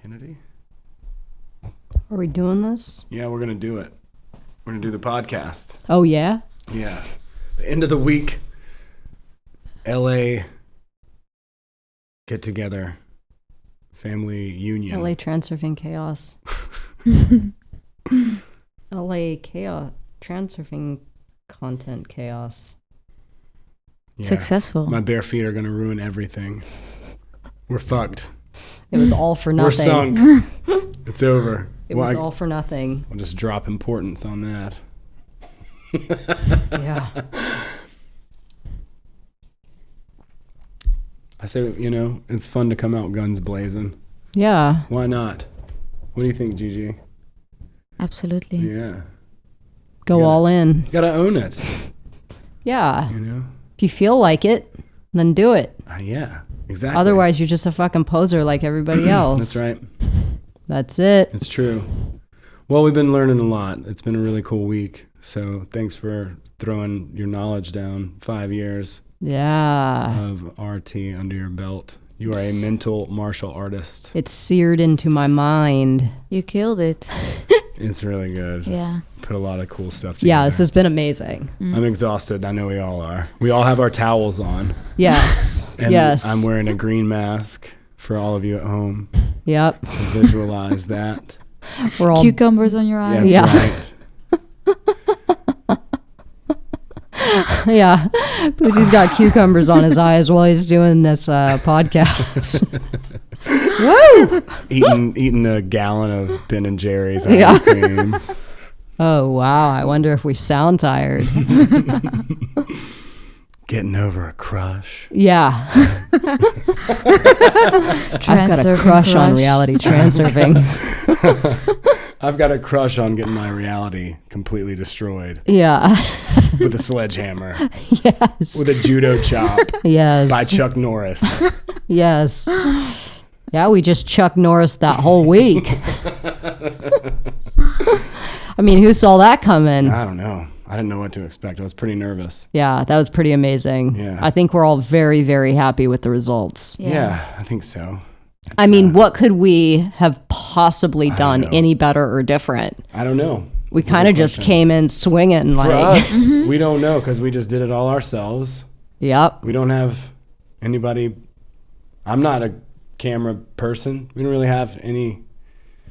Kennedy? Are we doing this? Yeah, we're going to do it. We're going to do the podcast. Oh, yeah? Yeah. The end of the week, LA get together, family union. LA Transurfing Chaos. LA Chaos. Transurfing content chaos. Yeah. Successful. My bare feet are going to ruin everything. We're fucked. It was all for nothing. We're sunk. It's over. It was all for nothing. We'll just drop importance on that. Yeah. I say, it's fun to come out guns blazing. Yeah. Why not? What do you think, Gigi? Absolutely. Yeah. Go all in. You gotta own it. Yeah. If you feel like it, then do it. Yeah, exactly. Otherwise, you're just a fucking poser like everybody else. That's right. That's it. It's true. Well, we've been learning a lot. It's been a really cool week. So thanks for throwing your knowledge down. 5 years of RT under your belt. You are a mental martial artist. It's seared into my mind. You killed it. It's really good. Yeah. Put a lot of cool stuff together. Yeah, this has been amazing. I'm exhausted. I know we all are. We all have our towels on. Yes. And yes. I'm wearing a green mask for all of you at home. Yep. To visualize that. We're all cucumbers on your eyes. Yeah, that's right. Yeah. Poochie's got cucumbers on his eyes while he's doing this podcast. Woo! Eating a gallon of Ben and Jerry's ice cream. Oh, wow. I wonder if we sound tired. Getting over a crush. Yeah. I've got a crush on reality transurfing. I've got a crush on getting my reality completely destroyed. Yeah. With a sledgehammer. Yes. With a judo chop. Yes. By Chuck Norris. Yes. Yeah, we just Chuck Norris that whole week. I mean, who saw that coming? I don't know. I didn't know what to expect. I was pretty nervous. Yeah, that was pretty amazing. Yeah. I think we're all very, very happy with the results. Yeah, I think so. I mean, what could we have possibly done any better or different? I don't know. We kind of just came in swinging. For us, we don't know because we just did it all ourselves. Yep. We don't have anybody. I'm not a camera person. We don't really have any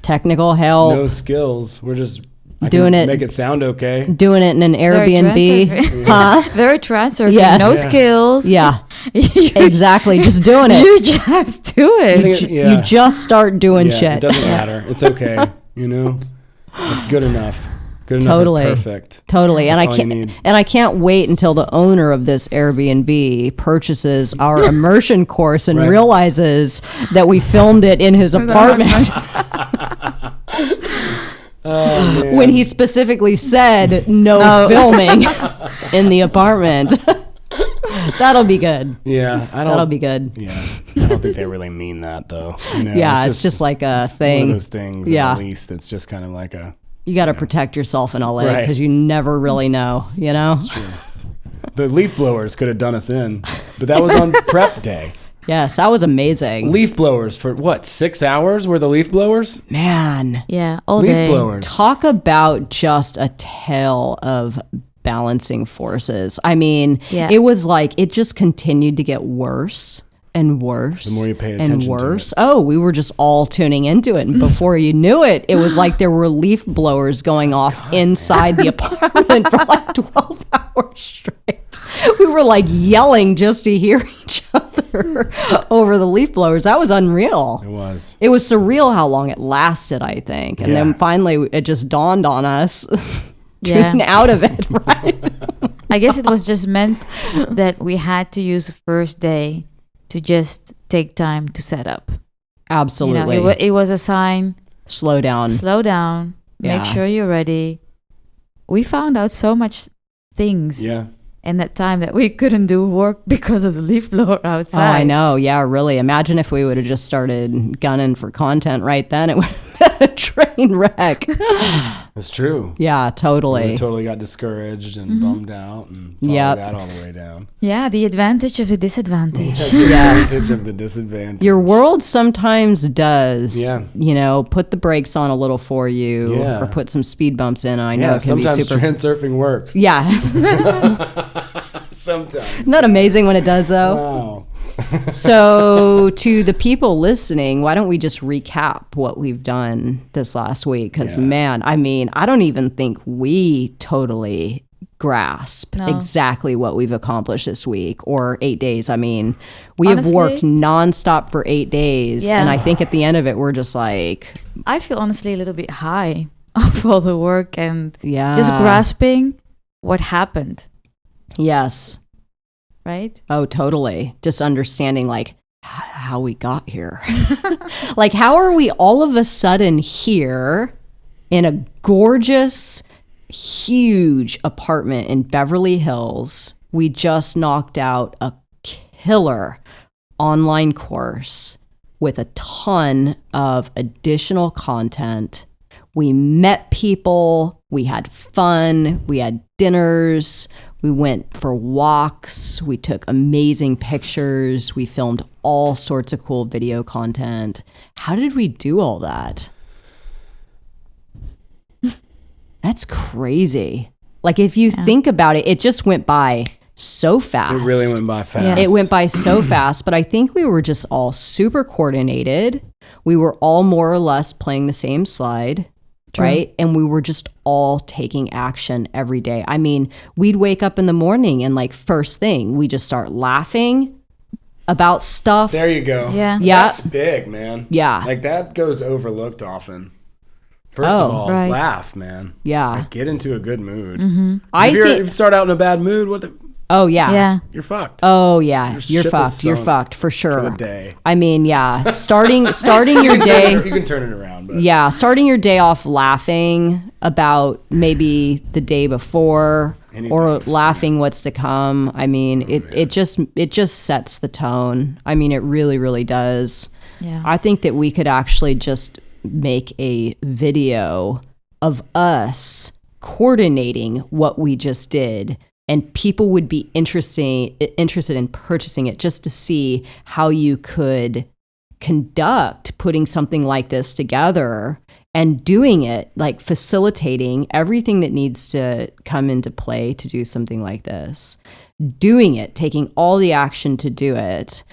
technical help. No skills. We're just doing it. Make it sound okay. Doing it in an Airbnb. Huh? Very transurfing. Yes. No skills. Yeah. Exactly. Just doing it. You just do it. You just start doing shit. It doesn't matter. It's okay. It's good enough. Good enough totally. Is perfect. Totally. That's and I can't wait until the owner of this Airbnb purchases our immersion course and realizes that we filmed it in his apartment. Oh, when he specifically said no filming in the apartment. That'll be good. Yeah, that'll be good. Yeah, I don't think they really mean that though. Yeah, it's just like a thing. One of those things. Yeah, at least it's just kind of like a. You got to protect yourself in LA because you never really know. That's true. The leaf blowers could have done us in, but that was on prep day. Yes, that was amazing. Leaf blowers for what? 6 hours were the leaf blowers? Man. Yeah, all leaf day. Blowers. Talk about just a tale of balancing forces. I mean, it was like it just continued to get worse and worse. The more you paid attention and worse. To it. Oh, we were just all tuning into it. And before you knew it, it was like there were leaf blowers going off inside the apartment for like 12 hours straight. We were like yelling just to hear each other over the leaf blowers. That was unreal. It was. It was surreal how long it lasted, I think. And then finally it just dawned on us tuning out of it, right? I guess it was just meant that we had to use the first day to just take time to set up. Absolutely. It was a sign. Slow down. Make sure you're ready. We found out so much things. Yeah. In that time that we couldn't do work because of the leaf blower outside. Oh, I know. Yeah, really. Imagine if we would have just started gunning for content right then. It would have a train wreck. It's true. Yeah, totally. We totally got discouraged and bummed out and followed that all the way down. Yeah, the advantage of the disadvantage. The advantage of the disadvantage. Your world sometimes does, Yeah. Put the brakes on a little for you or put some speed bumps in. I know it can be super. Sometimes transurfing works. Yeah. Sometimes. Isn't that amazing when it does, though? Wow. So, to the people listening, why don't we just recap what we've done this last week? Because, man, I mean, I don't even think we totally grasp exactly what we've accomplished this week or 8 days. I mean, we honestly, have worked nonstop for 8 days. Yeah. And I think at the end of it, we're just like... I feel honestly a little bit high of all the work and just grasping what happened. Yes. Right? Oh, totally. Just understanding like how we got here. Like, how are we all of a sudden here in a gorgeous, huge apartment in Beverly Hills? We just knocked out a killer online course with a ton of additional content. We met people, we had fun, we had dinners, we went for walks, we took amazing pictures, we filmed all sorts of cool video content. How did we do all that? That's crazy. Like, if you think about it, it just went by so fast. It really went by fast. Yes. It went by so fast, but I think we were just all super coordinated. We were all more or less playing the same slide. True. Right? And we were just all taking action every day. I mean, we'd wake up in the morning and like first thing, we just start laughing about stuff. There you go. Yeah. That's big, man. Yeah. Like that goes overlooked often. First of all, laugh, man. Yeah. Like, get into a good mood. Mm-hmm. If you start out in a bad mood, oh, yeah. You're fucked. Oh, yeah. You're fucked. You're fucked for sure. For the day. I mean, yeah. Starting your day. You can turn it around. But. Yeah. Starting your day off laughing about maybe the day before or laughing what's to come. I mean, it just sets the tone. I mean, it really, really does. Yeah. I think that we could actually just make a video of us coordinating what we just did. And people would be interested in purchasing it just to see how you could conduct putting something like this together and doing it, like facilitating everything that needs to come into play to do something like this. Doing it, taking all the action to do it,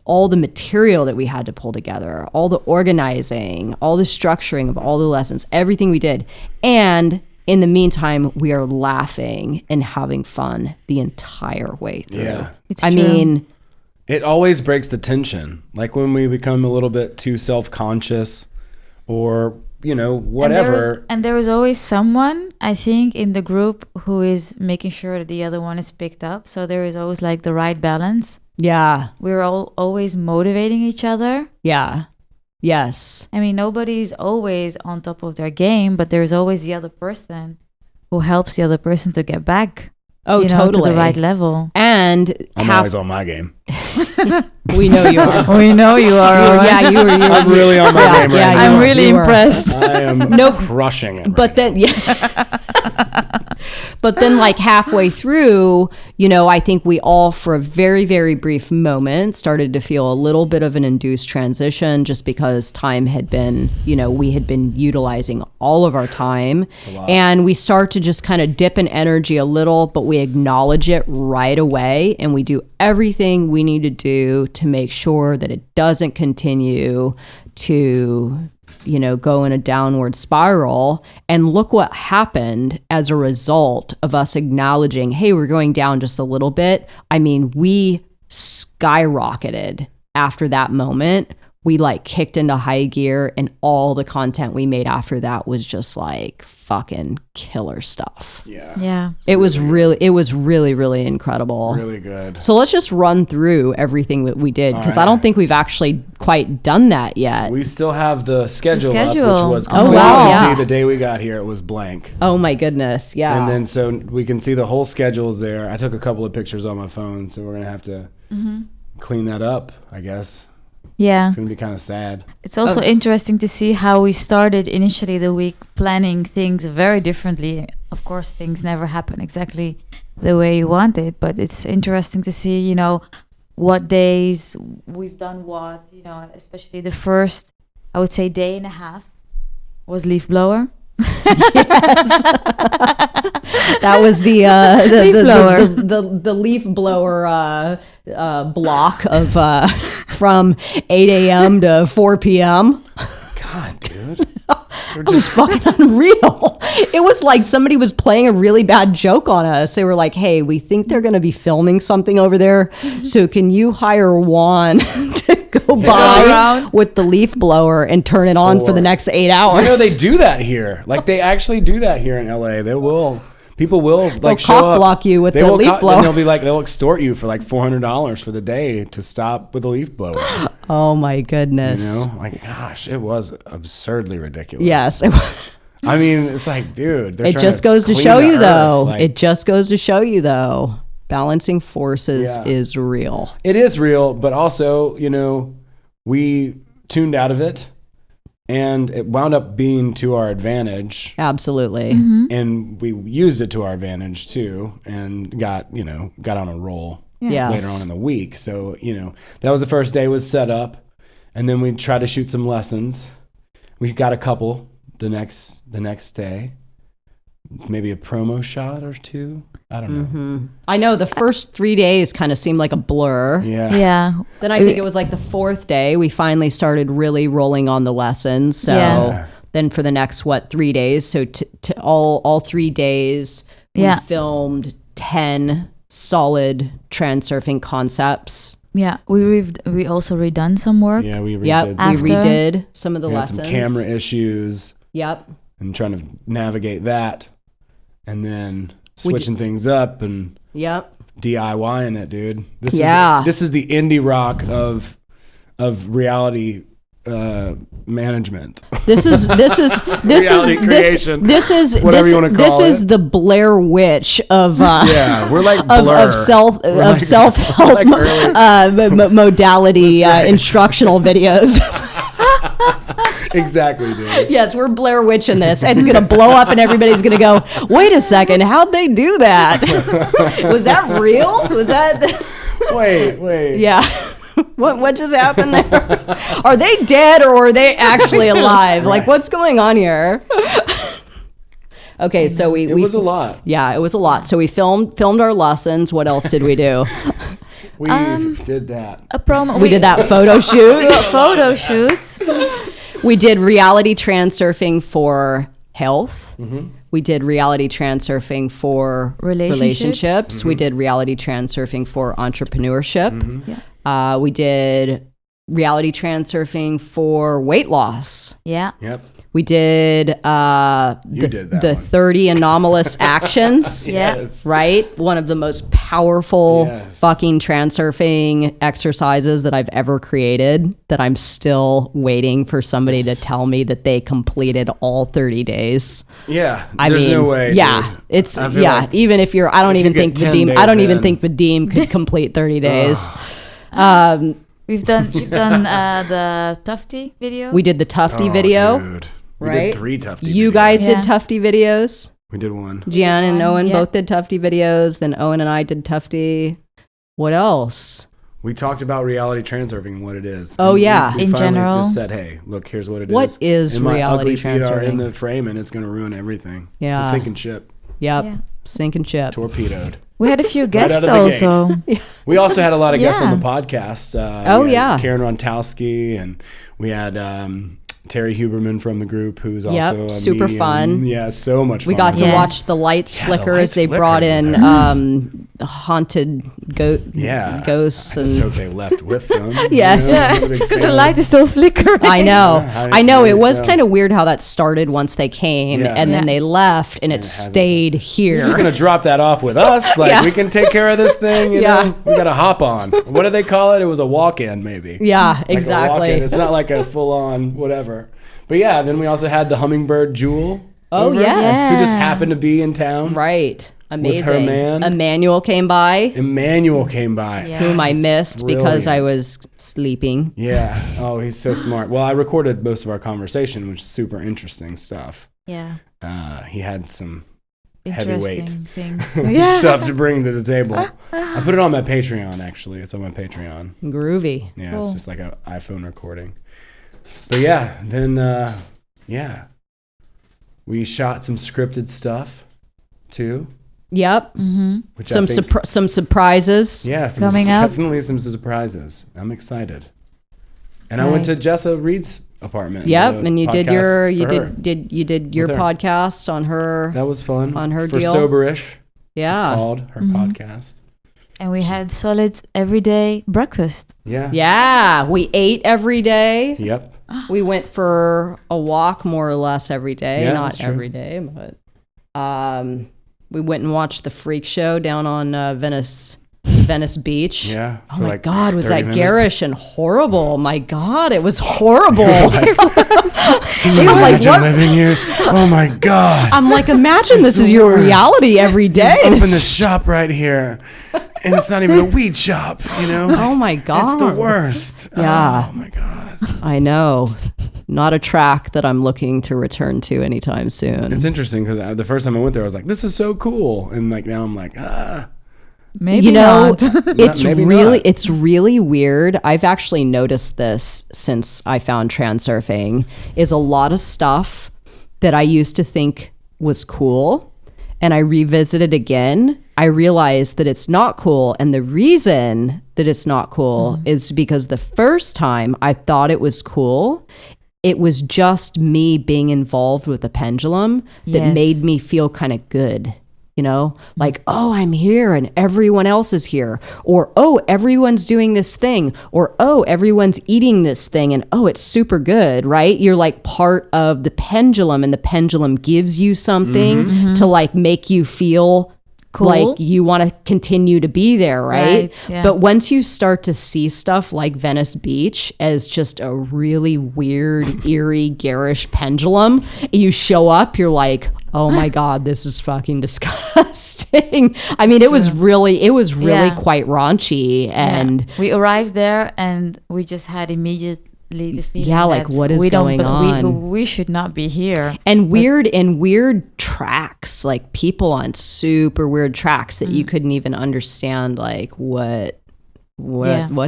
all the material that we had to pull together, all the organizing, all the structuring of all the lessons, everything we did. And in the meantime, we are laughing and having fun the entire way through. Yeah. I mean, it always breaks the tension. Like when we become a little bit too self-conscious or, whatever. And there is always someone, I think, in the group who is making sure that the other one is picked up. So there is always like the right balance. Yeah. We're all always motivating each other. Yeah. Yes. I mean, nobody's always on top of their game, but there's always the other person who helps the other person to get back. Oh, totally. To the right level. And I'm always on my game. We know you are. We know you are. Yeah, you are. I'm really on my game right now. I'm really impressed. I am crushing it. But then, but then, like halfway through, I think we all, for a very, very brief moment, started to feel a little bit of an induced transition, just because time had been, we had been utilizing all of our time, and we start to just kind of dip in energy a little, but we acknowledge it right away, and we do everything we need to do to make sure that it doesn't continue to go in a downward spiral. And look what happened as a result of us acknowledging, hey, we're going down just a little bit. I mean, we skyrocketed after that moment. We kicked into high gear, and all the content we made after that was just fucking killer stuff. Yeah. It was really, really incredible. Really good. So let's just run through everything that we did, because I don't think we've actually quite done that yet. We still have the schedule up, which was completely empty. The day we got here, it was blank. Oh my goodness, yeah. And then so we can see the whole schedule's there. I took a couple of pictures on my phone, so we're gonna have to clean that up, I guess. Yeah. It's going to be kind of sad. It's also interesting to see how we started initially the week planning things very differently. Of course, things never happen exactly the way you want it, but it's interesting to see, you know, what days we've done what, you know, especially the first, I would say, day and a half was leaf blower. Yes. That was the leaf blower block of from 8 a.m. to 4 p.m. God, dude. It was fucking unreal. It was like somebody was playing a really bad joke on us. They were like, hey, we think they're going to be filming something over there. So can you hire Juan to go by with the leaf blower and turn it on for the next 8 hours? You know, they do that here. Like, they actually do that here in LA. They will. People will like they'll show cock up. block you with the leaf blower. And they'll be like, they'll extort you for like $400 for the day to stop with a leaf blower. Oh my goodness. You know, like, gosh, it was absurdly ridiculous. Yes. I mean, it's like, dude. It just goes to show you, though. It just goes to show you, though. Balancing forces is real. It is real, but also, you know, we tuned out of it. And it wound up being to our advantage. Absolutely. Mm-hmm. And we used it to our advantage too, and got on a roll later on in the week. So, you know, that was the first day was set up. And then we tried to shoot some lessons. We got a couple the next day. Maybe a promo shot or two. I don't know. Mm-hmm. I know the first 3 days kind of seemed like a blur. Yeah. Then I think it was like the fourth day we finally started really rolling on the lessons. So then for the next 3 days, so to all 3 days we filmed 10 solid transurfing concepts. Yeah, we also redone some work. Yeah, we redid. Yep, we redid some of the lessons. Had some camera issues. Yep. And trying to navigate that, and then switching things up and DIYing it, dude. This is the indie rock of reality management. This is the Blair Witch of we're like Blur. of self-help modality instructional videos. Exactly, dude. Yes, we're Blair Witch in this. It's going to blow up and everybody's going to go, wait a second, how'd they do that? Was that real? Was that... Wait. Yeah. What just happened there? Are they dead or are they actually alive? Like, what's going on here? Okay, so it was a lot. Yeah, it was a lot. So we filmed our lessons. What else did we do? We did that. A promo. We did that photo shoot. Photo shoots. We did reality transurfing for health. Mm-hmm. We did reality transurfing for relationships. Mm-hmm. We did reality transurfing for entrepreneurship. Mm-hmm. Yeah. We did reality transurfing for weight loss. Yeah. Yep. We did the 30 anomalous actions. Yes. Right? One of the most powerful fucking transurfing exercises that I've ever created, that I'm still waiting for somebody to tell me that they completed all 30 days. Yeah. There's no way. Yeah. Dude. It's even if you're I don't even think Vadim could complete 30 days. You've done the Tufty video. We did the Tufty video. Dude. We right? did 3 Tufty You videos. guys did Tufty videos. We did one. Gian and Owen both did Tufty videos. Then Owen and I did Tufty. What else? We talked about reality transurfing and what it is. Oh, yeah. We in finally general. just said, hey, look, here's what it is. What is and reality my ugly feet are in transurfing? the frame and it's going to ruin everything. Yeah. It's a sinking ship. Yep. Yeah. Sinking ship. Torpedoed. We had a few Right guests out of the also. We also had a lot of guests on Yeah. the podcast. Karen Rontowski, and we had Terry Huberman from the group, who's also super medium. Fun. Yeah, so much fun. We got to Yes. watch the lights flicker as they brought in haunted ghosts. I just hope they left with them. Yes. Because the light is still flickering. I know. Yeah, I know. It really was so. kind of weird how that started once they came and then they left and it stayed here. You're just going to drop that off with us? Like, we can take care of this thing, you know? We got to hop on. What do they call it? It was a walk-in, maybe. Yeah, Like exactly. It's not like a full-on whatever. But yeah, then we also had the hummingbird Jewel. Oh, over, yes. who just happened to be in town. Right. Amazing. With her man. Emmanuel came by. Yes. Whom I missed because I Brilliant. was sleeping. Yeah. Oh, he's so smart. Well, I recorded most of our conversation, which is super interesting stuff. Yeah. He had some Interesting heavyweight things. stuff to bring to the table. I put it on my Patreon, actually. It's on my Patreon. Groovy. Yeah, Cool. it's just like an iPhone recording. But yeah, then, we shot some scripted stuff, too. Yep. Mm-hmm. Which Some I think, some surprises. yeah, Coming up. definitely some surprises. I'm excited. And I went to Right. Jessa Reed's apartment. Yep, the and you did podcast your for her. your With her. podcast on her. That was fun. on her for deal. Soberish. Yeah. It's called her podcast. And we had solid everyday breakfast. Yeah. Yeah, we ate every day. Yep. We went for a walk more or less every day. Yeah, Not that's true. every day, but we went and watched the freak show down on Venice Beach. Yeah. Oh for my like God, was 30 that minutes. garish and horrible? My God, it was horrible. Can you I'm like, imagine what? living here? Oh my God. I'm like, imagine this It's is the your worst. reality every day. Open the shop right here. And it's not even a weed shop, you know? Oh my God. It's the worst. Yeah. Oh my God. I know. Not a track that I'm looking to return to anytime soon. It's interesting because the first time I went there, I was like, this is so cool. And like now I'm like, Maybe you know, not. it's really weird. I've actually noticed this since I found transurfing, is a lot of stuff that I used to think was cool, and I revisit it again, I realize that it's not cool. And the reason that it's not cool is because the first time I thought it was cool, it was just me being involved with the pendulum that Yes. made me feel kind of good. You know, like, oh, I'm here and everyone else is here. Or, oh, everyone's doing this thing. Or, oh, everyone's eating this thing. And, oh, it's super good, right? You're like part of the pendulum, and the pendulum gives you something to like make you feel Cool. like you want to continue to be there, right? Right, yeah. But once you start to see stuff like Venice Beach as just a really weird, eerie, garish pendulum, you show up, you're like, oh my God, this is fucking disgusting. I mean, it was really Yeah. quite raunchy. And Yeah. We arrived there and we just had immediately the feeling Yeah, like, that what is we don't going be- on? We should not be here. and weird tracks, like people on super weird tracks that you couldn't even understand, like what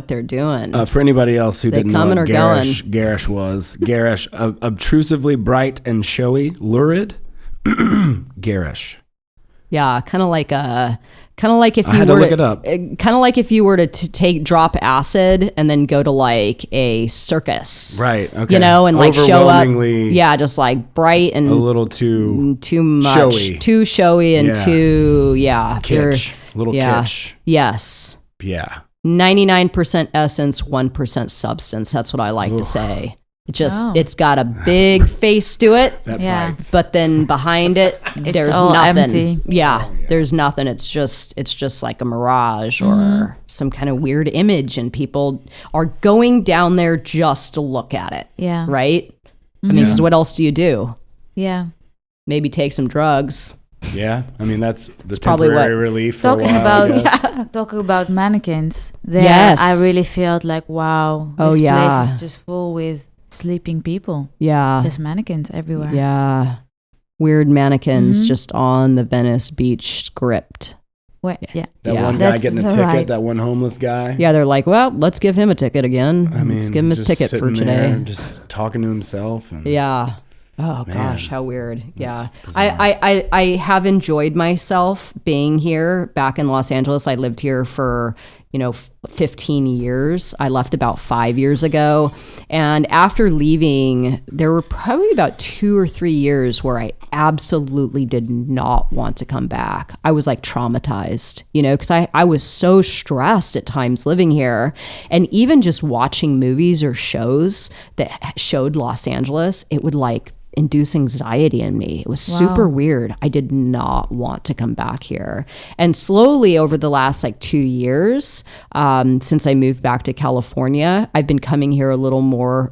they're doing. for anybody else who They didn't know coming what or going? garish was, garish, obtrusively bright and showy, lurid, garish. Yeah, kind of like if I you had to were look it up. kind of like if you were to drop acid and then go to like a circus, Right. Okay. You know, and like show up, Overwhelmingly yeah, just like bright and a little too too much, showy. too showy, and Yeah. too they're- kitsch. Little yeah. kitsch. Yes, Yeah. 99% essence, 1% substance. That's what I like to say. Oh. It's got a big face to it. That Yeah. bites. But then behind it, there's all nothing. empty. Yeah, there's nothing. It's just like a mirage or some kind of weird image, and people are going down there just to look at it. Yeah. Right? I mean, because what else do you do? Yeah. Maybe take some drugs. Yeah. I mean, that's the probably temporary what- relief for Talking a while, I about guess. talking about mannequins, there Yes. I really felt like, wow, Oh, this yeah. place is just full with sleeping people. Yeah. There's mannequins everywhere. Yeah. Weird mannequins just on the Venice Beach script. Yeah. That Yeah. one guy That's getting a the ticket, right. that one homeless guy. Yeah, they're like, well, let's give him a ticket again. I mean, let's give him his just ticket for sitting there today. and just talking to himself. And Yeah. Oh Man, gosh, how weird. Yeah. bizarre. I have enjoyed myself being here back in Los Angeles. I lived here for, 15 years. I left about 5 years ago. And after leaving, there were probably about 2 or 3 years where I absolutely did not want to come back. I was like traumatized, because I was so stressed at times living here. And even just watching movies or shows that showed Los Angeles, it would like induce anxiety in me. It was super weird. I did not want to come back here. And slowly over the last 2 years, since I moved back to California, I've been coming here a little more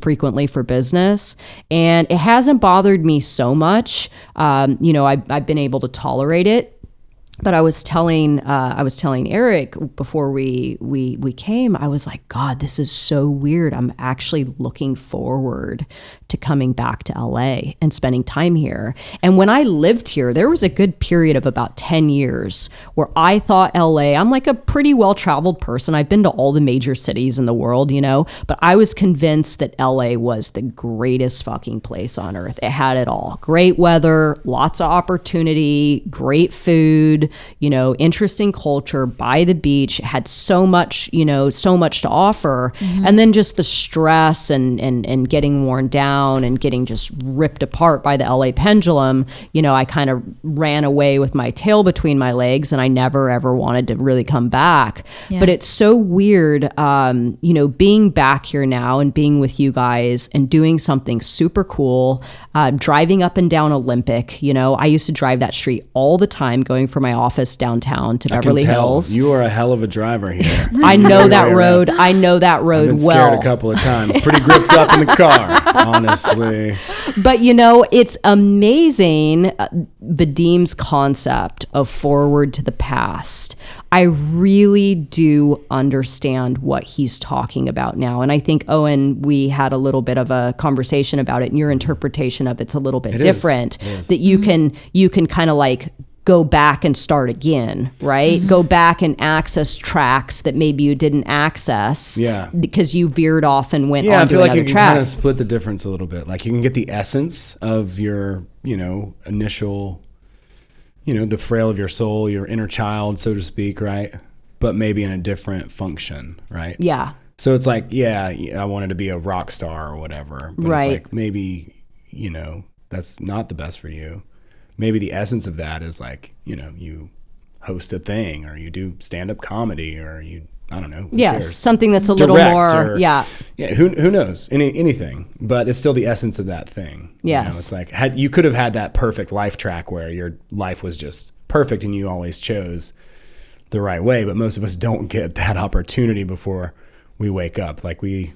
frequently for business. And it hasn't bothered me so much. I've been able to tolerate it. But I was telling Eric before we came, I was like, God, this is so weird. I'm actually looking forward to coming back to LA and spending time here. And when I lived here, there was a good period of about 10 years where I thought LA, I'm like a pretty well-traveled person. I've been to all the major cities in the world, but I was convinced that LA was the greatest fucking place on earth. It had it all. Great weather, lots of opportunity, great food, interesting culture, by the beach, had so much to offer. And then just the stress and getting worn down and getting just ripped apart by the LA pendulum, I kind of ran away with my tail between my legs, and I never ever wanted to really come back. Yeah. But it's so weird, being back here now and being with you guys and doing something super cool, driving up and down Olympic. I used to drive that street all the time, going from my office downtown to Beverly Hills. You are a hell of a driver here. I know that road. I know that road I've been well. Scared a couple of times. Pretty gripped up in the car, honestly. But it's amazing, Vadim's concept of forward to the past. I really do understand what he's talking about now. And I think, Owen, we had a little bit of a conversation about it, and your interpretation of it's a little bit different. That you can kind of like go back and start again, right? Mm-hmm. Go back and access tracks that maybe you didn't access because you veered off and went on to another track. Yeah, I feel like you can kind of split the difference a little bit. Like you can get the essence of your, initial, the frail of your soul, your inner child, so to speak, right? But maybe in a different function, right? Yeah. So it's like, I wanted to be a rock star or whatever. But it's like maybe, that's not the best for you. Maybe the essence of that is like, you host a thing or you do stand-up comedy or you, I don't know. Something that's a little more, who knows? Anything. But it's still the essence of that thing. Yes. It's like, you could have had that perfect life track where your life was just perfect and you always chose the right way. But most of us don't get that opportunity before we wake up. Like we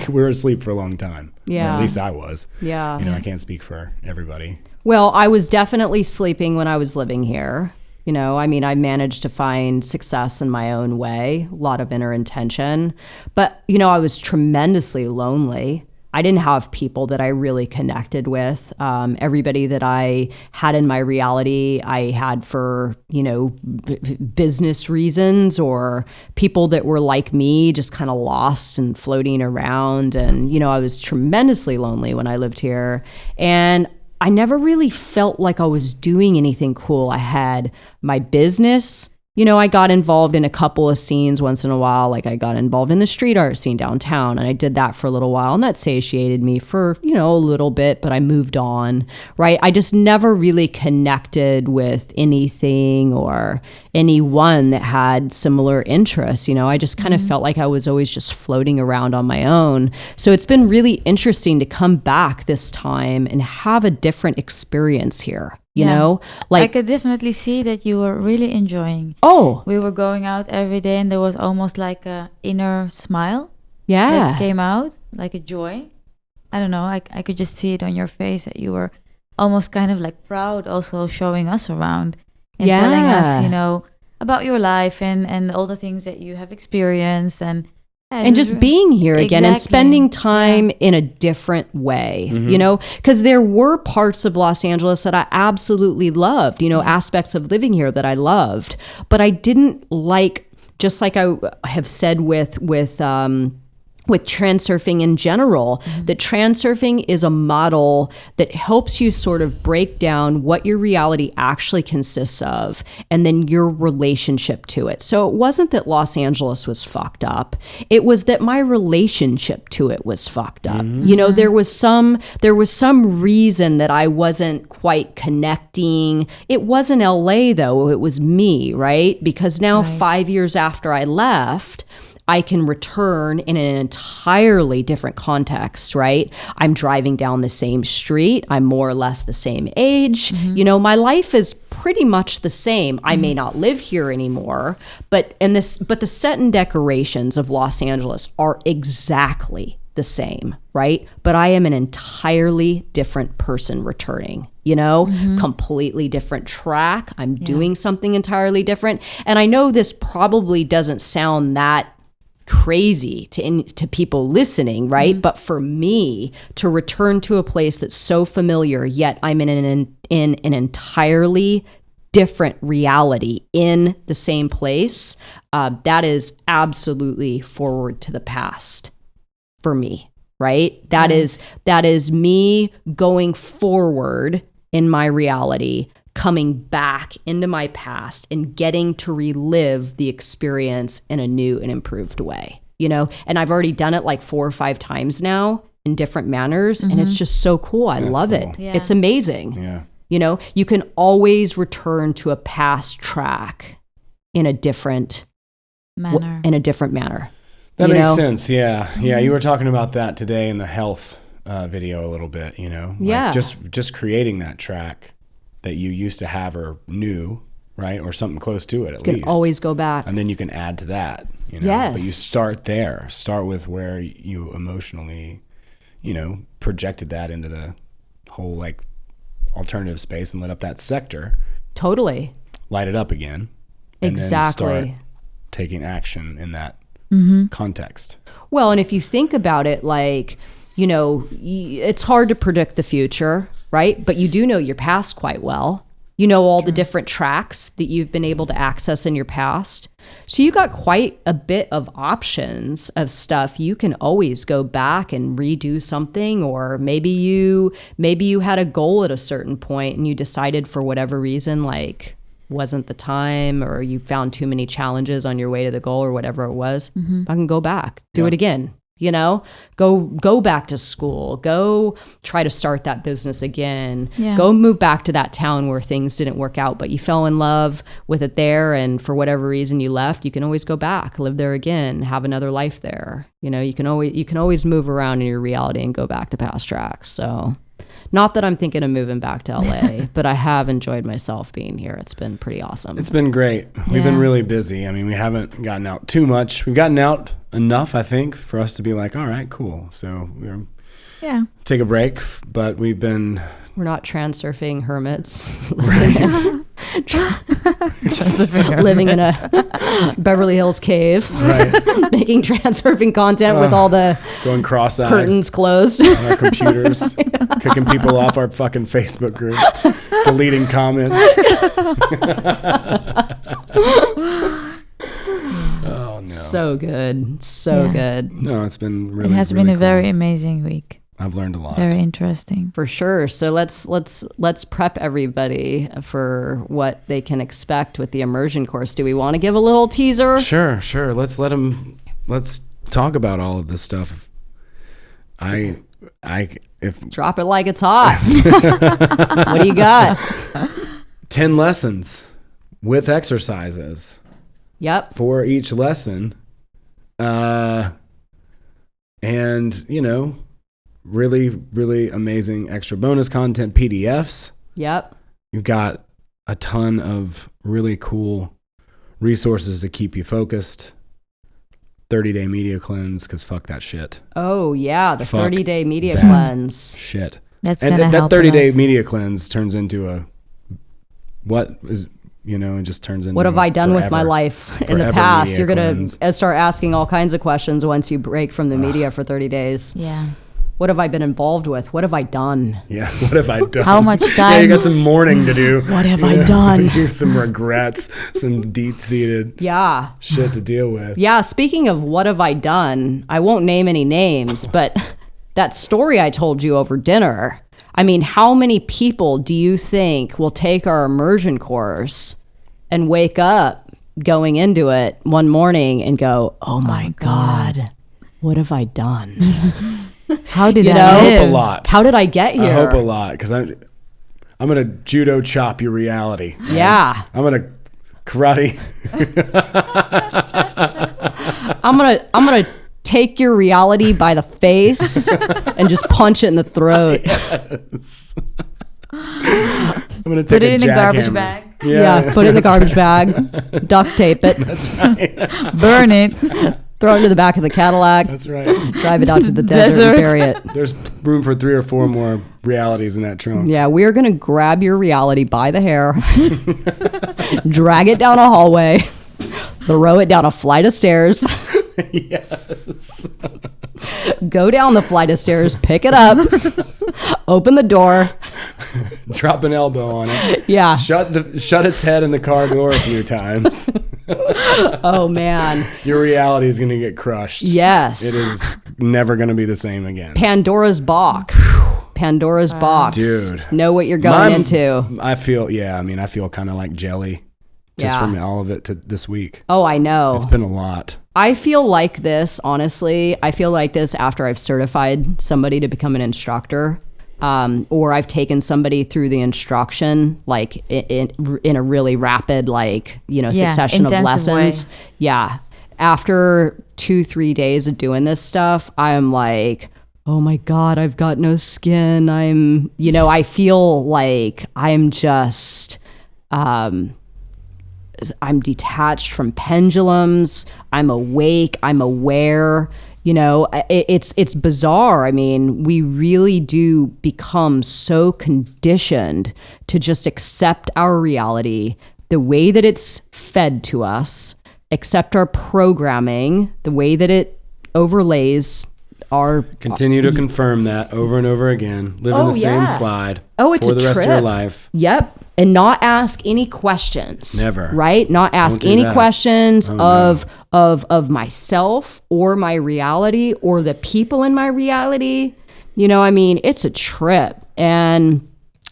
were asleep for a long time. Yeah. Or at least I was. Yeah. I can't speak for everybody. Well, I was definitely sleeping when I was living here. I managed to find success in my own way, a lot of inner intention. But, I was tremendously lonely. I didn't have people that I really connected with. Everybody that I had in my reality, I had for, business reasons, or people that were like me, just kind of lost and floating around. And, I was tremendously lonely when I lived here. And I never really felt like I was doing anything cool. I had my business. I got involved in a couple of scenes once in a while. Like I got involved in the street art scene downtown, and I did that for a little while, and that satiated me for, a little bit, but I moved on, right? I just never really connected with anything or anyone that had similar interests. I just kind of felt like I was always just floating around on my own. So it's been really interesting to come back this time and have a different experience here. Like I could definitely see that you were really enjoying. Oh, we were going out every day, and there was almost like a inner smile. Yeah, that came out like a joy. I don't know. I could just see it on your face that you were almost kind of like proud, also showing us around and telling us, about your life and all the things that you have experienced and just being here again and spending time in a different way, because there were parts of Los Angeles that I absolutely loved, aspects of living here that I loved, but I didn't like, just like I have said with transurfing in general, that transurfing is a model that helps you sort of break down what your reality actually consists of and then your relationship to it. So it wasn't that Los Angeles was fucked up. It was that my relationship to it was fucked up. There was some reason that I wasn't quite connecting. It wasn't LA though, it was me, right? Because now 5 years after I left, I can return in an entirely different context, right? I'm driving down the same street. I'm more or less the same age. My life is pretty much the same. I may not live here anymore, but the set and decorations of Los Angeles are exactly the same, right? But I am an entirely different person returning, completely different track. I'm doing something entirely different. And I know this probably doesn't sound that crazy to people listening, right? But for me to return to a place that's so familiar, yet I'm in an entirely different reality in the same place, that is absolutely forward to the past for me, right? That is me going forward in my reality, coming back into my past and getting to relive the experience in a new and improved way, and I've already done it like 4 or 5 times now in different manners, and it's just so cool. I love it. Yeah. It's amazing. Yeah. You can always return to a past track in a different manner. That makes sense. Yeah. Yeah. You were talking about that today in the health video a little bit, Yeah. Just creating that track that you used to have or knew, right? Or something close to it at least. You can always go back. And then you can add to that, Yes. But you start there. Start with where you emotionally, projected that into the whole like alternative space and lit up that sector. Totally. Light it up again. Exactly. And then start taking action in that context. Well, and if you think about it, like, it's hard to predict the future, right? But you do know your past quite well. You know all the different tracks that you've been able to access in your past. So you got quite a bit of options of stuff. You can always go back and redo something, or maybe you had a goal at a certain point and you decided for whatever reason, like wasn't the time, or you found too many challenges on your way to the goal or whatever it was. I can go back, do it again. Go back to school, go try to start that business again, go move back to that town where things didn't work out, but you fell in love with it there. And for whatever reason you left, you can always go back, live there again, have another life there. You can always move around in your reality and go back to past tracks. So not that I'm thinking of moving back to LA, but I have enjoyed myself being here. It's been pretty awesome. It's been great. We've been really busy. I mean, we haven't gotten out too much. We've gotten out enough, I think, for us to be like, all right, cool. So we're take a break, but we're not transurfing hermits. Right. Living in a Beverly Hills cave, right? Making transurfing content with all the going cross-eyed, curtains closed on our computers, kicking people off our fucking Facebook group, deleting comments. Oh no! So good, so good. No, it's been really. It has really been a cool. very amazing week. I've learned a lot. Very interesting. For sure. So let's prep everybody for what they can expect with the immersion course. Do we want to give a little teaser? Sure. Let's talk about all of this stuff. If drop it like it's hot. What do you got? 10 lessons with exercises. Yep. For each lesson. And, really, really amazing extra bonus content, PDFs. Yep. You've got a ton of really cool resources to keep you focused. 30-day media cleanse, because fuck that shit. Oh, yeah, the 30-day media that cleanse. Shit. That's going to help. That 30-day media cleanse turns into and just turns into what have I done with my life in the past? You're going to start asking all kinds of questions once you break from the media for 30 days. Yeah. What have I been involved with? What have I done? Yeah, what have I done? How much time? Yeah, you got some mourning to do. What have I done? Some regrets, some deep-seated shit to deal with. Yeah, speaking of what have I done, I won't name any names, but that story I told you over dinner, I mean, how many people do you think will take our immersion course and wake up going into it one morning and go, oh my God, what have I done? How did I live? I hope a lot. How did I get here? I hope a lot, because I'm gonna judo chop your reality. Yeah. I'm gonna karate. I'm gonna take your reality by the face and just punch it in the throat. Yes. I'm gonna take put it in a garbage jackhammer. bag. Yeah, put it in the garbage bag. Duct tape it. That's right. Burn it. Throw it into the back of the Cadillac. That's right. Drive it out to the desert and bury it. There's room for 3 or 4 more realities in that trunk. Yeah, we're going to grab your reality by the hair, drag it down a hallway, throw it down a flight of stairs. Yes. Go down the flight of stairs, pick it up, open the door. Drop an elbow on it. Yeah. Shut its head in the car door a few times. Oh, man. Your reality is going to get crushed. Yes. It is never going to be the same again. Pandora's box. Pandora's box. Dude. Know what you're going into. I feel kind of like jelly just from all of it to this week. Oh, I know. It's been a lot. I feel like this, honestly. I feel like this after I've certified somebody to become an instructor. Or I've taken somebody through the instruction, like in a really rapid, succession of lessons. Way. Yeah. After 2-3 days of doing this stuff, I'm like, oh my God, I've got no skin. I feel like I'm just, I'm detached from pendulums. I'm awake. I'm aware. It's bizarre. I mean, we really do become so conditioned to just accept our reality the way that it's fed to us, accept our programming, the way that it overlays our... Continue to confirm that over and over again. Live in the same slide for the rest of your life. Yep. And not ask any questions. Never. Right? Not ask any questions of myself or my reality or the people in my reality. It's a trip. And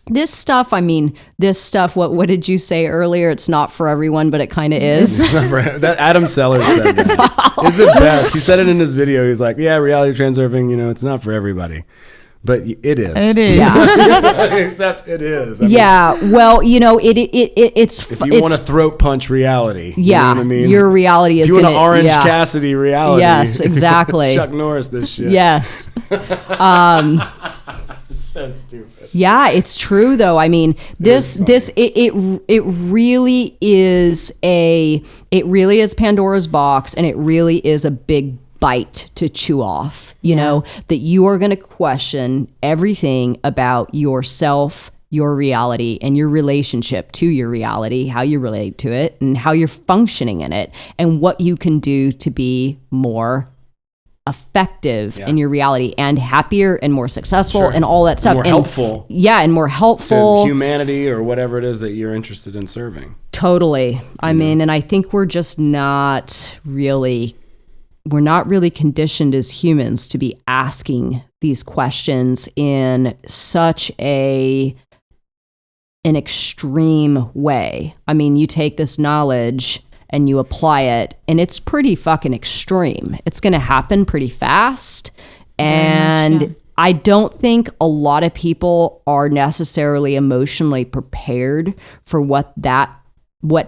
this stuff, what did you say earlier? It's not for everyone, but it kind of is. It's not for, that Adam Sellers said that. Wow. It's the best. He said it in his video. He's like, yeah, reality transurfing, it's not for everybody. But it is. It is. Yeah. Except it is. Well, it's... If you want to throat punch reality. Yeah. You know what I mean? Your reality is going to... If you want Orange Cassidy reality. Yes, exactly. Chuck Norris this shit. Yes. It's so stupid. Yeah, it's true though. I mean, it really is Pandora's box, and it really is a big bite to chew off, that you are going to question everything about yourself, your reality, and your relationship to your reality, how you relate to it, and how you're functioning in it, and what you can do to be more effective in your reality and happier and more successful and all that stuff. And helpful. Yeah, and more helpful. To humanity or whatever it is that you're interested in serving. Totally. I mean, and I think we're just not really conditioned as humans to be asking these questions in such an extreme way. I mean, you take this knowledge and you apply it, and it's pretty fucking extreme. It's going to happen pretty fast. And I don't think a lot of people are necessarily emotionally prepared for what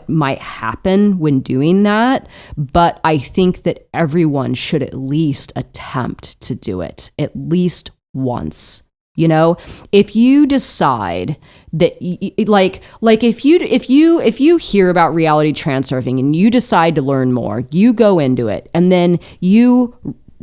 might happen when doing that. But I think that everyone should at least attempt to do it at least once. If you decide that if you hear about reality transurfing and you decide to learn more, you go into it, and then you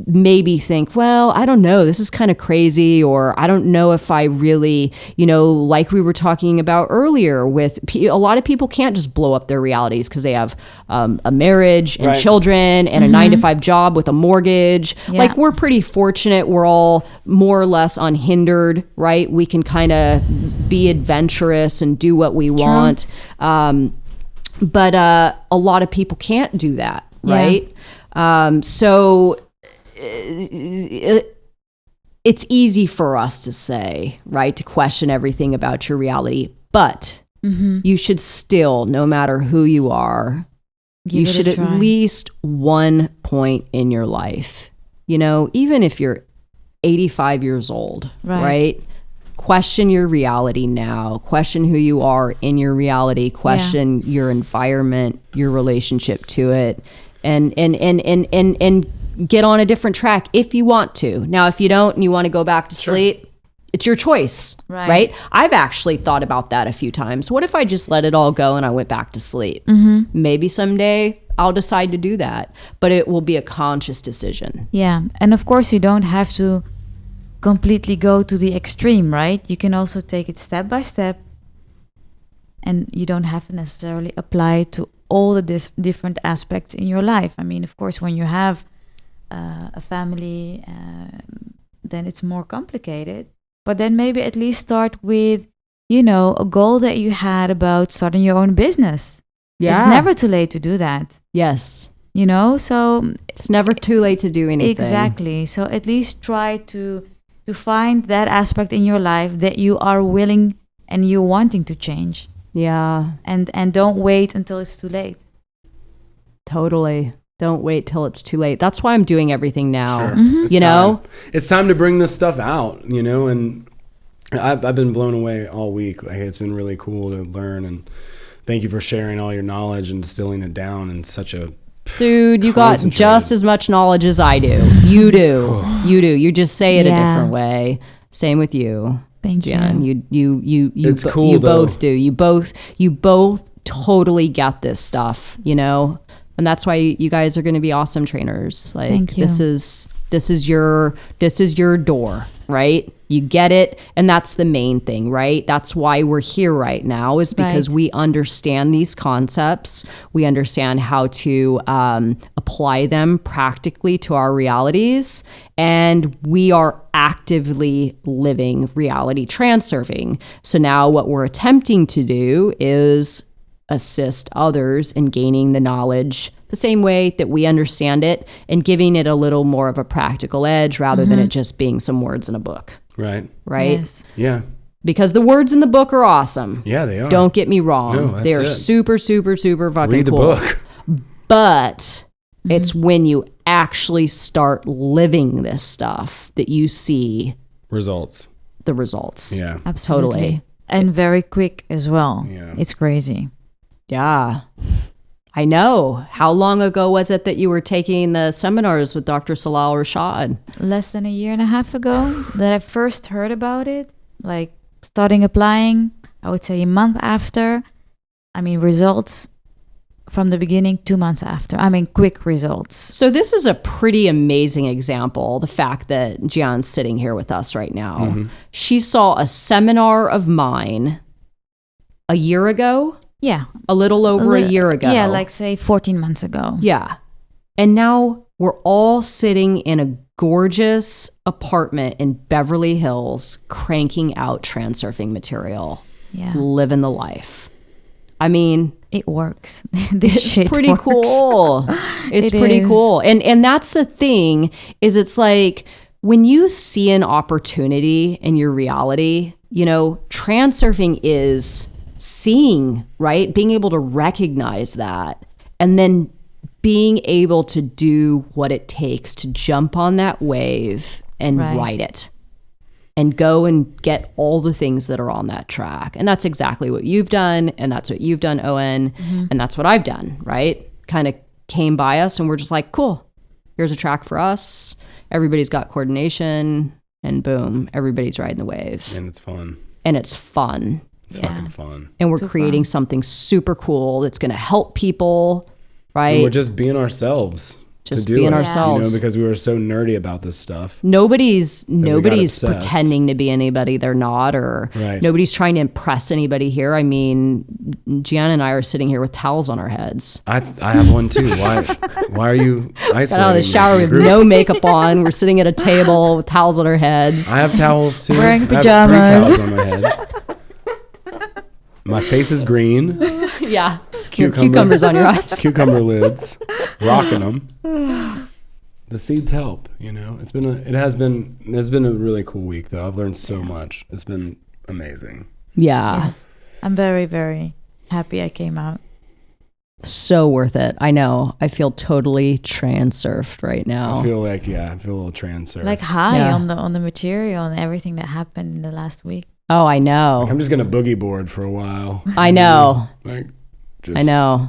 maybe think, well, I don't know, this is kind of crazy, or I don't know if I really, like we were talking about earlier with a lot of people can't just blow up their realities because they have a marriage and children and a 9-to-5 job with a mortgage. Yeah. Like, we're pretty fortunate. We're all more or less unhindered, right? We can kind of be adventurous and do what we want. But a lot of people can't do that, right? So it's easy for us to say, right, to question everything about your reality, but you should still, no matter who you are, you should at least one point in your life, even if you're 85 years old, right? Question your reality now. Question who you are in your reality. Question your environment, your relationship to it, and get on a different track if you want to. Now, if you don't and you want to go back to sleep, it's your choice, right? I've actually thought about that a few times. What if I just let it all go and I went back to sleep? Maybe someday I'll decide to do that. But it will be a conscious decision. Yeah. And of course, you don't have to completely go to the extreme, right? You can also take it step by step. And you don't have to necessarily apply it to all the different aspects in your life. I mean, of course, when you have a family, then it's more complicated. But then maybe at least start with, you know, a goal that you had about starting your own business. Yeah. It's never too late to do that. Yes. You know, so... It's never too late to do anything. Exactly. So at least try to find that aspect in your life that you are willing and you're wanting to change. Yeah. And don't wait until it's too late. Totally. Don't wait till it's too late. That's why I'm doing everything now. Sure. Mm-hmm. You know? It's time to bring this stuff out, you know, and I've been blown away all week. Like, it's been really cool to learn, and thank you for sharing all your knowledge and distilling it down in such a... Dude, you got just as much knowledge as I do. You do. You do. You just say it a different way. Same with you. Thank Jen. you. It's cool. You both do. You both totally get this stuff, you know? And that's why you guys are going to be awesome trainers. Like, thank you. This is your door, right? You get it, and that's the main thing, right? That's why we're here right now, is because we understand these concepts. We understand how to apply them practically to our realities, and we are actively living reality transurfing. So now what we're attempting to do is assist others in gaining the knowledge the same way that we understand it, and giving it a little more of a practical edge rather than it just being some words in a book. Right. Yes. Yeah. Because the words in the book are awesome. Yeah, they are. Don't get me wrong. No, they're super, super, super fucking Read the cool. book. But it's when you actually start living this stuff that you see the results. Yeah. Absolutely. Totally. And very quick as well. Yeah. It's crazy. Yeah. I know. How long ago was it that you were taking the seminars with Dr. Salal Rashad? Less than a year and a half ago that I first heard about it, like starting applying, I would say a month after. I mean, results from the beginning, 2 months after. I mean, quick results. So this is a pretty amazing example, the fact that Gian's sitting here with us right now. Mm-hmm. She saw a seminar of mine a year ago. Yeah. A little over a year ago. Yeah, like say 14 months ago. Yeah. And now we're all sitting in a gorgeous apartment in Beverly Hills cranking out transurfing material. Yeah. Living the life. I mean, it works. It's pretty cool. It's pretty cool. And that's the thing, is it's like when you see an opportunity in your reality, you know, transurfing is seeing, right? Being able to recognize that, and then being able to do what it takes to jump on that wave and ride it and go and get all the things that are on that track. And that's exactly what you've done. And that's what you've done, Owen. Mm-hmm. And that's what I've done, right? Kind of came by us and we're just like, cool, here's a track for us. Everybody's got coordination, and boom, everybody's riding the wave. And it's fun. It's fucking fun. And we're creating something super cool that's going to help people, right? And we're just being ourselves. Just being ourselves. You know, because we were so nerdy about this stuff. Nobody's pretending to be anybody they're not, or nobody's trying to impress anybody here. I mean, Gian and I are sitting here with towels on our heads. I have one too. Why are you isolating? Got out of the shower with no makeup on. We're sitting at a table with towels on our heads. I have towels too. Wearing pajamas. I have 3 towels on my head. My face is green. Yeah. Cucumbers on your eyes. Cucumber lids. Rocking them. The seeds help, you know. It's been a really cool week though. I've learned so much. It's been amazing. Yeah. Yes. I'm very, very happy I came out. So worth it. I know. I feel totally transurfed right now. I feel a little transurfed. Like high on the material and everything that happened in the last week. Oh, I know. Like, I'm just gonna boogie board for a while. I know. I know.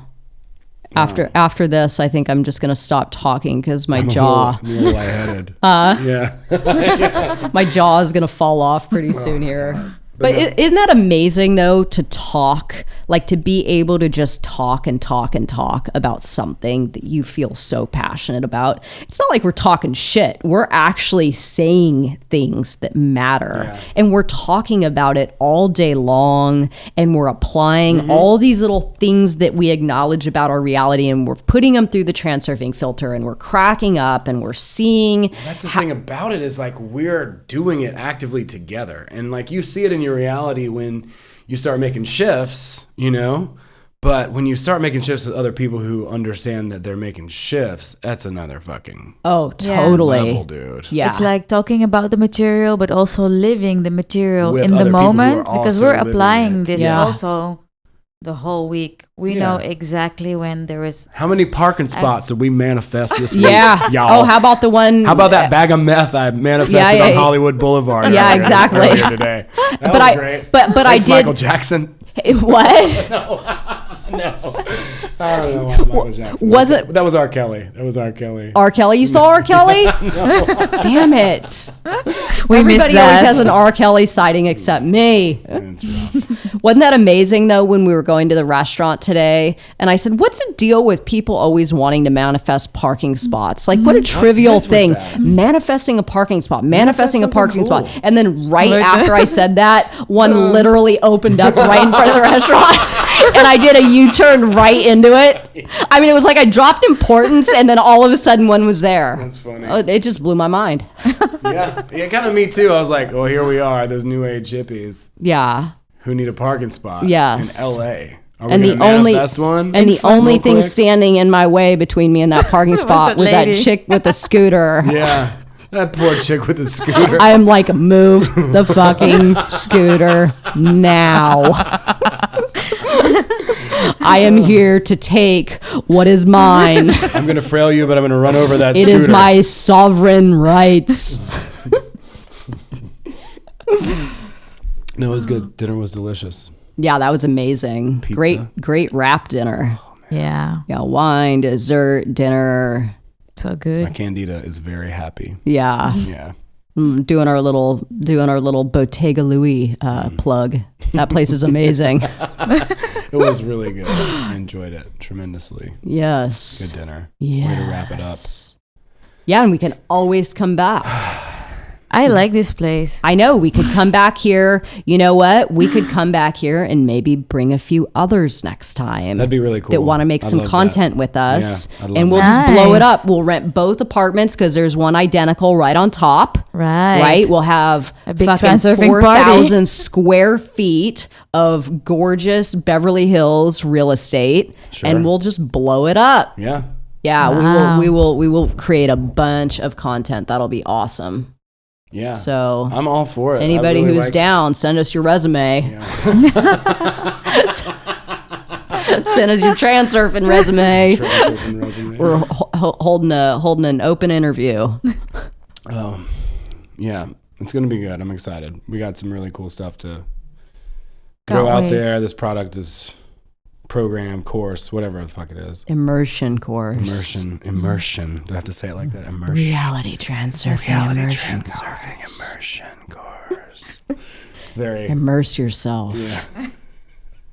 Wow. After this, I think I'm just gonna stop talking because my jaw. I'm a little lightheaded. Yeah. My jaw is gonna fall off pretty soon here. But isn't that amazing, though, to talk, like to be able to just talk and talk and talk about something that you feel so passionate about? It's not like we're talking shit. We're actually saying things that matter. Yeah. And we're talking about it all day long. And we're applying all these little things that we acknowledge about our reality. And we're putting them through the transurfing filter. And we're cracking up and we're seeing. That's the thing about it is like we're doing it actively together. And like you see it in your reality when you start making shifts, you know, but when you start making shifts with other people who understand that they're making shifts, that's another fucking totally level, dude. Yeah, it's like talking about the material but also living the material with in the moment, because we're applying this also the whole week. We know exactly when there is. How many parking spots did we manifest this week? Yeah. Y'all? Oh, how about the one? How about that bag of meth I manifested on Hollywood Boulevard? Yeah, exactly. Earlier today. That was great. But Thanks, I did. Michael Jackson. What? No. I don't know why Michael Jackson. That was R. Kelly. R. Kelly? You saw R. Kelly? No. Damn it. Everybody always has an R. Kelly sighting except me. It's rough. Wasn't that amazing, though, when we were going to the restaurant today? And I said, what's the deal with people always wanting to manifest parking spots? Like, what a trivial thing. Manifesting a parking spot. Manifesting a parking spot. And then after I said that, one literally opened up right in front of the restaurant. And I did a U-turn right into it. I mean, it was like I dropped importance, and then all of a sudden one was there. That's funny. It just blew my mind. Yeah, kind of me too. I was like, well, here we are, those new age hippies. Yeah. Who need a parking spot? Yes. In L.A. Are and we the only manifest one? And the only thing standing in my way between me and that parking spot was that chick with the scooter. Yeah. That poor chick with the scooter. I am like, move the fucking scooter now. I am here to take what is mine. I'm going to frail you, but I'm going to run over that scooter. It is my sovereign rights. No, it was good. Dinner was delicious. Yeah, that was amazing. Pizza. Great wrap dinner. Oh, yeah. Yeah, wine, dessert, dinner. So good. My Candida is very happy. Yeah. Yeah. Doing our little Bottega Louis plug. That place is amazing. It was really good. I enjoyed it tremendously. Yes. Good dinner. Yes. Way to wrap it up. Yeah, and we can always come back. I like this place. I know. We could come back here. You know what? We could come back here and maybe bring a few others next time. That'd be really cool. That want to make some content with us. Yeah, and we'll just blow it up. We'll rent both apartments because there's one identical right on top. Right. We'll have a big fucking transurfing 4,000 square feet of gorgeous Beverly Hills real estate. Sure. And we'll just blow it up. Yeah. Yeah. Wow. We will create a bunch of content. That'll be awesome. Yeah. So I'm all for it. Anybody who's down, send us your resume. Yeah. Send us your transurfing resume. Transurfing resume. We're holding an open interview. Yeah, it's gonna be good. I'm excited. We got some really cool stuff to throw out there. This product is program, course, whatever the fuck it is. Immersion course. Immersion. Do I have to say it like that? Immersion. Reality Transurfing. Immersion course. It's very... Immerse yourself. Yeah.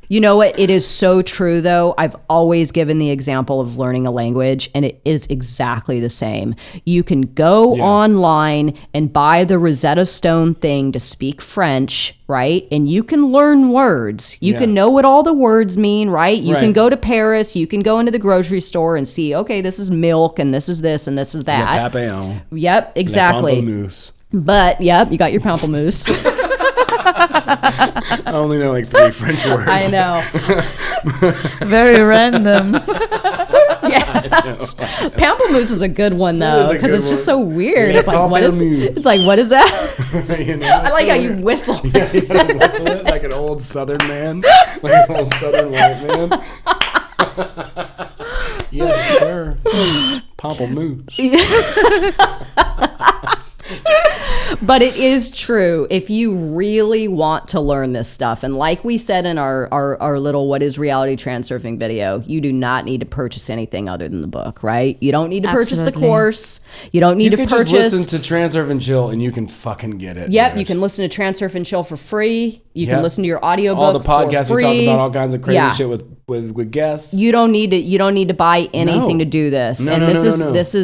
You know what? It is so true, though. I've always given the example of learning a language, and it is exactly the same. You can go online and buy the Rosetta Stone thing to speak French, right? And you can learn words. You can know what all the words mean, right? You can go to Paris. You can go into the grocery store and see, okay, this is milk, and this is this, and this is that. Le papillon. Yep, exactly. Pamplemousse. But, yep, you got your pamplemousse. I only know like 3 French words. I know. Very random. Yes. Pamplemousse is a good one though, because it's just so weird. Yeah, it's like what is that? You know, I like how you whistle. Yeah, you gotta whistle it like an old Southern man, like an old Southern white man. Yeah, sure. Pamplemousse. But it is true. If you really want to learn this stuff, and like we said in our little What is Reality Transurfing video, you do not need to purchase anything other than the book, right? You don't need to purchase the course. You don't need to purchase. You can just listen to Transurf and Chill and you can fucking get it. Yep, you can listen to Transurf and Chill for free. You can listen to your audiobook all the podcasts for free. We talk about all kinds of crazy shit with guests. You don't need to buy anything to do this. This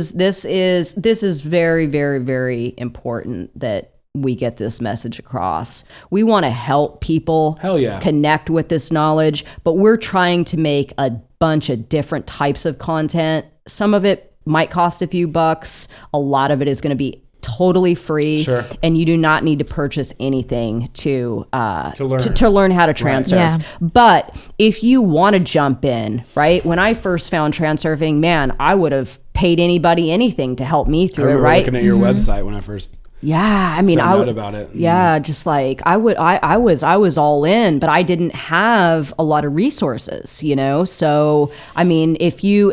is very, very, very important that we get this message across. We want to help people connect with this knowledge, but we're trying to make a bunch of different types of content. Some of it might cost a few bucks. A lot of it is going to be totally free, and you do not need to purchase anything to learn how to transurf. Yeah. But if you want to jump in, right? When I first found transurfing, man, I would have paid anybody anything to help me through it. Right? Looking at your website when I first. Yeah, I mean, found out about it. Yeah, just like I was all in, but I didn't have a lot of resources, you know. So, I mean, if you're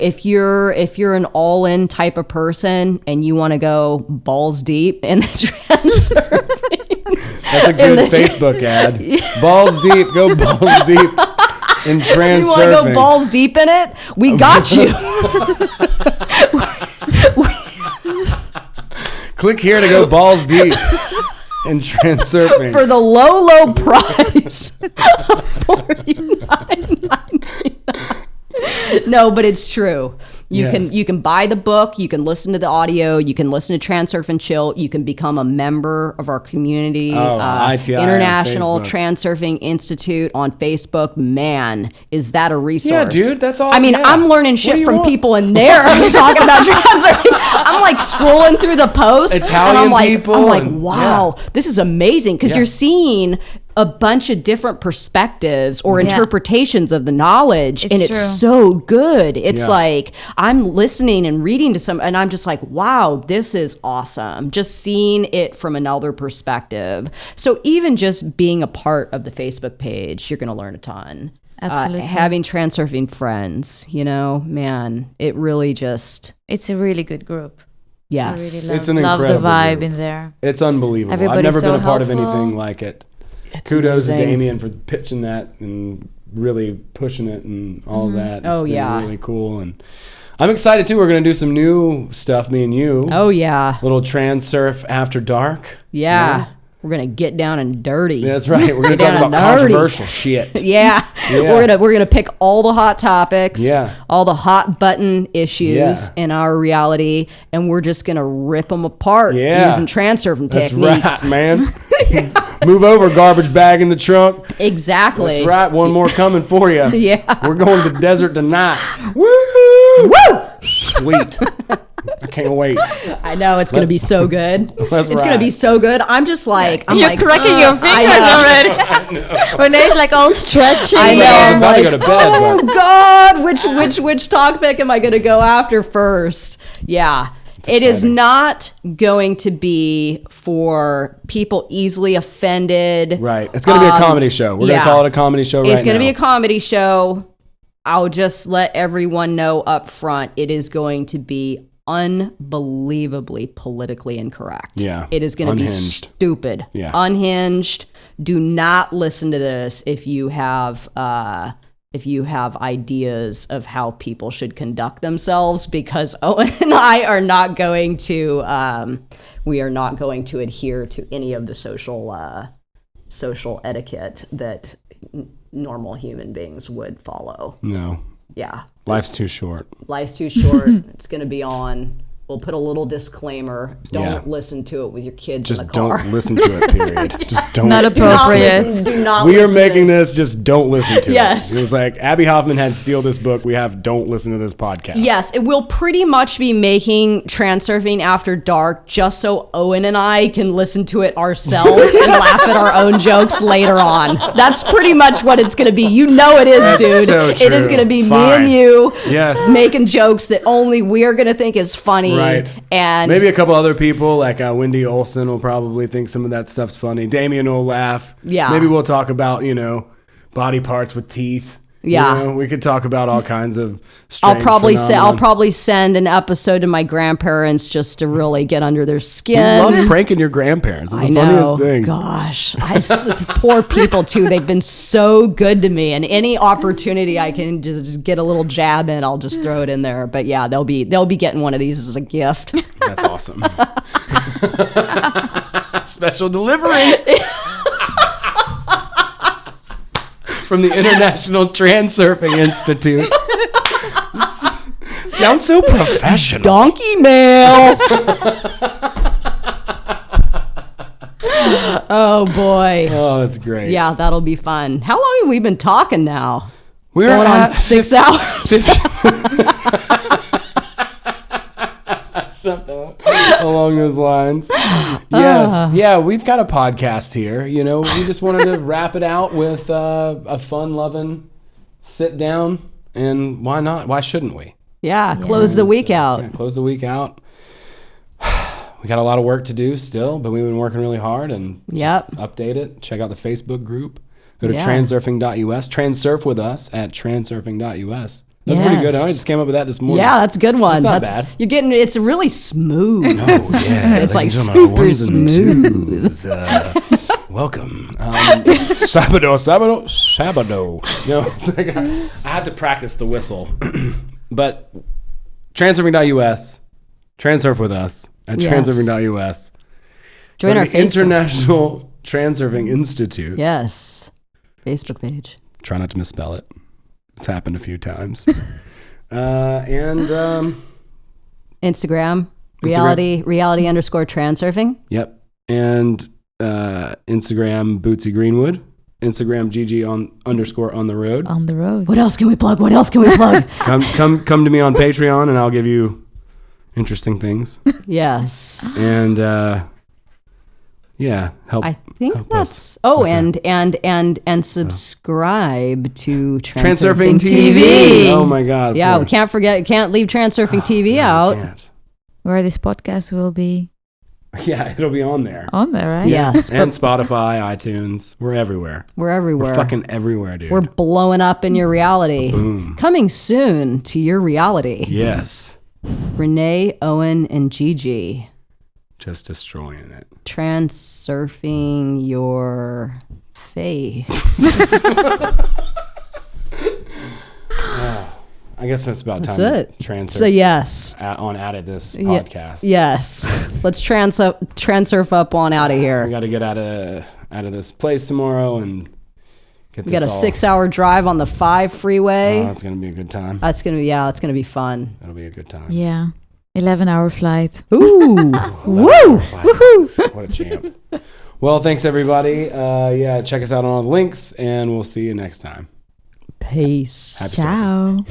an all in type of person and you want to go balls deep in the transurfing, that's a good Facebook ad. Balls deep, go balls deep in transurfing. You want to go balls deep in it? We got you. Click here to go balls deep in transurfing for the low price of $49.99. No, but it's true. You can buy the book, you can listen to the audio, you can listen to Transurf and Chill, you can become a member of our community, International Transurfing Institute on Facebook. Man, is that a resource? Yeah, dude, that's all. I mean, I'm learning shit from people in there talking about transurfing. I'm like scrolling through the posts, Italian and I'm like, people, wow, this is amazing, because you're seeing a bunch of different perspectives or interpretations of the knowledge, and it's so good. It's like I'm listening and reading to some, and I'm just like, wow, this is awesome. Just seeing it from another perspective. So even just being a part of the Facebook page, you're going to learn a ton. Absolutely. Having transurfing friends, you know, man, it really just... It's a really good group. Yes. I really love the vibe in there. It's unbelievable. Everybody's I've never been a part helpful. of anything like it. It's Kudos amazing. to Damien for pitching that and really pushing it and all that. It's been really cool. And I'm excited too. We're going to do some new stuff, me and you. Oh, yeah. Little Transurf After Dark. Yeah. We're going to get down and dirty. That's right. We're going to talk about controversial shit. Yeah. We're gonna pick all the hot topics, all the hot button issues in our reality, and we're just going to rip them apart using transurfing techniques. That's right, man. Move over, garbage bag in the trunk. Exactly. That's right. One more coming for you. Yeah. We're going to the desert tonight. Woo! Woo! Sweet. I can't wait. I know it's going to be so good. It's going to be so good. I'm just like, You're cracking your fingers already. Renee's like all stretching. I know. I'm I'm about like, to go to bed. Oh God, which topic am I going to go after first? Yeah. It is not going to be for people easily offended. Right. It's going to be a comedy show. We're going to call it a comedy show right now. It's going to be a comedy show. I'll just let everyone know up front, it is going to be unbelievably politically incorrect. Yeah. It is going to be stupid. Yeah. Unhinged. Do not listen to this if you have ideas of how people should conduct themselves, because Owen and I are not going to adhere to any of the social etiquette that normal human beings would follow. No. Yeah. Life's too short. Life's too short. It's going to be on. We'll put a little disclaimer. Don't listen to it with your kids in the car. Just don't listen to it, period. Just don't. It's not appropriate. Do not we are listen making to this. Just don't listen to Yes. it. It was like Abby Hoffman had Steal This Book. We have Don't Listen to This Podcast. Yes, it will pretty much be making Transurfing After Dark just so Owen and I can listen to it ourselves and laugh at our own jokes later on. That's pretty much what it's going to be. You know it is, That's dude. so It is true. going to be Fine. me and you Yes. making jokes that only we're going to think is funny. Right. And maybe a couple other people, like Wendy Olson, will probably think some of that stuff's funny. Damien will laugh. Yeah. Maybe we'll talk about, body parts with teeth. Yeah. You know, we could talk about all kinds of I'll strange probably send an episode to my grandparents just to really get under their skin. We love pranking your grandparents. It's the funniest thing. Gosh, poor people too. They've been so good to me, and any opportunity I can just get a little jab in, I'll just throw it in there. But yeah, they'll be getting one of these as a gift. That's awesome. Special delivery. From the International Transurfing Institute. Sounds so professional. Donkey mail. Oh boy. Oh, that's great. Yeah, that'll be fun. How long have we been talking now? We're going at on 6 hours. Something along those lines. Yes. Yeah, we've got a podcast here. You know, we just wanted to wrap it out with a fun-loving sit down. And why not? Why shouldn't we? Yeah, close the week out. Yeah, close the week out. We got a lot of work to do still, but we've been working really hard and just update it. Check out the Facebook group. Go to transurfing.us. Transurf with us at transurfing.us. That's pretty good. I just came up with that this morning. Yeah, that's a good one. That's not bad. You're getting it's really smooth. Oh yeah, it's like super smooth. Welcome, Sabado. No, it's like I have to practice the whistle. But transurfing.us, transurf with us at transurfing.us. Join our Facebook. International Transurfing Institute. Yes, Facebook page. Try not to misspell it. It's happened a few times. And Instagram, reality _transurfing. Yep. And Instagram, Bootsy Greenwood. Instagram, GG _on the road. On the road. What else can we plug? Come to me on Patreon and I'll give you interesting things. Yes. And help. I think help that's. us. Oh, Okay. and subscribe to Transurfing TV. TV. Oh my God. Yeah, we can't leave Transurfing TV out. Can't. Where this podcast will be. Yeah, it'll be on there. On there, right? Yes. And Spotify, iTunes. We're everywhere. We're fucking everywhere, dude. We're blowing up in your reality. Boom. Coming soon to your reality. Yes. Renee, Owen, and Gigi. Just destroying it. Transurfing your face. I guess it's about time That's it. to transfer. So yes. On out of this podcast. Yes. Let's transurf up on out of here. We got to get out of this place tomorrow and get this. We got a 6-hour drive on the 5 freeway. Oh, that's gonna be a good time. It's gonna be fun. That'll be a good time. Yeah. 11-hour flight. Ooh. Woo! Woohoo! What a champ. Well, thanks everybody. Check us out on all the links and we'll see you next time. Peace. Happy Ciao. surfing.